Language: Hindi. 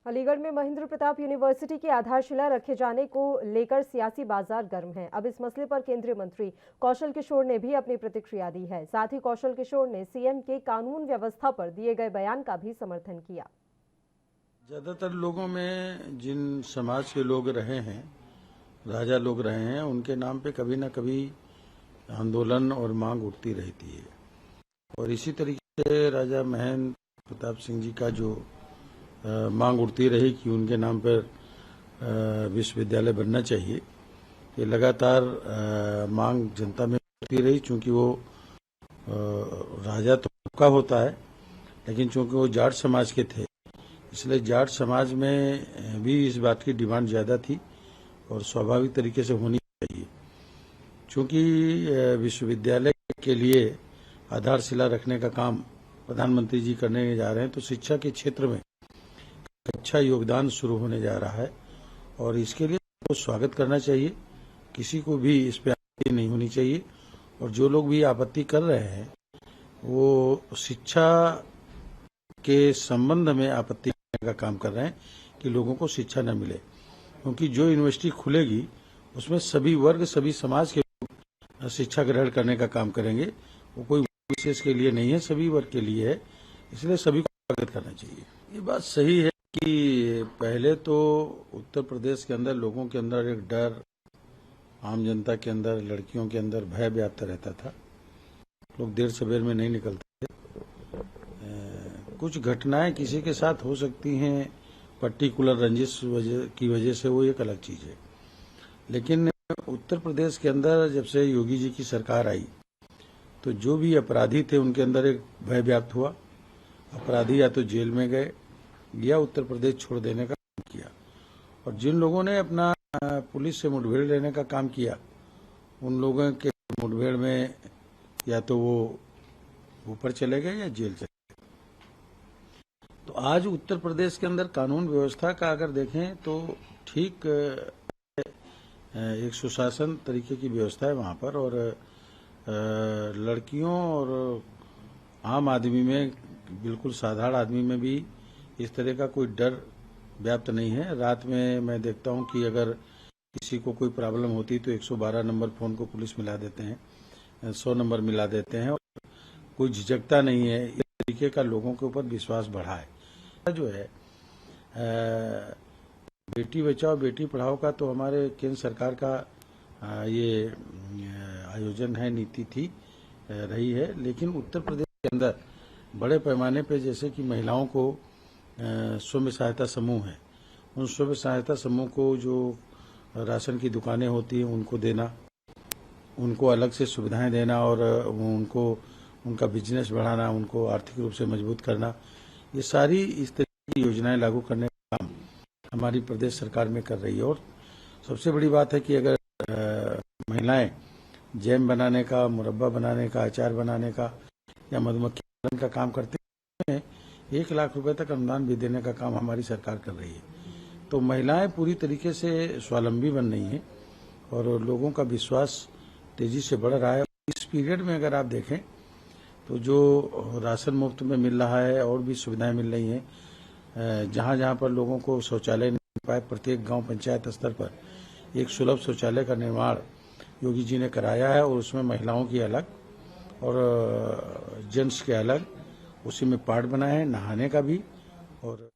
अलीगढ़ में महेंद्र प्रताप यूनिवर्सिटी की आधारशिला रखे जाने को लेकर सियासी बाजार गर्म है। अब इस मसले पर केंद्रीय मंत्री कौशल किशोर ने भी अपनी प्रतिक्रिया दी है। साथ ही कौशल किशोर ने सीएम के कानून व्यवस्था पर दिए गए बयान का भी समर्थन किया। ज्यादातर लोगों में जिन समाज के लोग रहे हैं, राजा लोग रहे हैं, उनके नाम पे कभी न कभी आंदोलन और मांग उठती रहती है। और इसी तरीके से राजा महेंद्र प्रताप सिंह जी का जो मांग उठती रही कि उनके नाम पर विश्वविद्यालय बनना चाहिए। ये लगातार मांग जनता में उठती रही, चूंकि वो राजा तो सबका होता है, लेकिन चूंकि वो जाट समाज के थे, इसलिए जाट समाज में भी इस बात की डिमांड ज्यादा थी और स्वाभाविक तरीके से होनी चाहिए। चूंकि विश्वविद्यालय के लिए आधारशिला रखने का काम प्रधानमंत्री जी करने जा रहे हैं, तो शिक्षा के क्षेत्र में अच्छा योगदान शुरू होने जा रहा है और इसके लिए तो स्वागत करना चाहिए। किसी को भी इस पे आपत्ति नहीं होनी चाहिए। और जो लोग भी आपत्ति कर रहे हैं वो शिक्षा के संबंध में आपत्ति करने का काम कर रहे हैं कि लोगों को शिक्षा न मिले, क्योंकि जो यूनिवर्सिटी खुलेगी उसमें सभी वर्ग, सभी समाज के लोग शिक्षा ग्रहण करने का काम करेंगे। वो कोई विशेष के लिए नहीं है, सभी वर्ग के लिए है, इसलिए सभी को स्वागत करना चाहिए। ये बात सही है कि पहले तो उत्तर प्रदेश के अंदर लोगों के अंदर एक डर, आम जनता के अंदर, लड़कियों के अंदर भय व्याप्त रहता था। लोग देर सवेर में नहीं निकलते थे। कुछ घटनाएं किसी के साथ हो सकती हैं पर्टिकुलर रंजिश की वजह से, वो एक अलग चीज है। लेकिन उत्तर प्रदेश के अंदर जब से योगी जी की सरकार आई तो जो भी अपराधी थे उनके अंदर एक भय व्याप्त हुआ। अपराधी या तो जेल में गए या उत्तर प्रदेश छोड़ देने का काम किया। और जिन लोगों ने अपना पुलिस से मुठभेड़ लेने का काम किया, उन लोगों के मुठभेड़ में या तो वो ऊपर चले गए या जेल चले गए। तो आज उत्तर प्रदेश के अंदर कानून व्यवस्था का अगर देखें तो ठीक एक सुशासन तरीके की व्यवस्था है वहां पर। और लड़कियों और आम आदमी में, बिल्कुल साधारण आदमी में भी इस तरह का कोई डर व्याप्त नहीं है। रात में मैं देखता हूं कि अगर किसी को कोई प्रॉब्लम होती तो 112 नंबर फोन को पुलिस मिला देते हैं, 100 नंबर मिला देते हैं, और कोई झिझकता नहीं है। इस तरीके का लोगों के ऊपर विश्वास बढ़ा है। जो है बेटी बचाओ बेटी पढ़ाओ का तो हमारे केंद्र सरकार का ये आयोजन है, नीति थी, रही है। लेकिन उत्तर प्रदेश के अंदर बड़े पैमाने पे जैसे कि महिलाओं को स्वयं सहायता समूह है, उन स्वयं सहायता समूह को जो राशन की दुकानें होती हैं उनको देना, उनको अलग से सुविधाएं देना और उनको उनका बिजनेस बढ़ाना, उनको आर्थिक रूप से मजबूत करना, ये सारी इस तरह की योजनाएं लागू करने का काम हमारी प्रदेश सरकार में कर रही है। और सबसे बड़ी बात है कि अगर महिलाएं जैम बनाने का, मुरब्बा बनाने का, अचार बनाने का या मधुमक्खी पालन का काम करते हैं, 1 लाख रुपए तक अनुदान भी देने का काम हमारी सरकार कर रही है। तो महिलाएं पूरी तरीके से स्वावलंबी बन रही हैं और लोगों का विश्वास तेजी से बढ़ रहा है। इस पीरियड में अगर आप देखें तो जो राशन मुफ्त में मिल रहा है और भी सुविधाएं मिल रही हैं, जहां जहां पर लोगों को शौचालय नहीं मिल पाए, प्रत्येक गांव पंचायत स्तर पर एक सुलभ शौचालय का निर्माण योगी जी ने कराया है। और उसमें महिलाओं की अलग और जेंट्स के अलग, उसी में पार्ट बनाए हैं, नहाने का भी। और